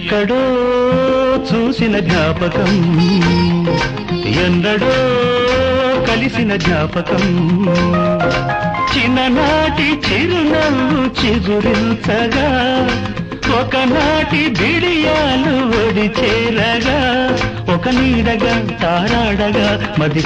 ఎక్కడో చూసిన జ్ఞాపకం ఎన్నడో కలిసిన జ్ఞాపకం చిన్ననాటి చిరునవ్వు చిగురించగా ఒకనాటి బిడియాలు ఒడి చేరగా ఒక నీడగా తారాడగా మది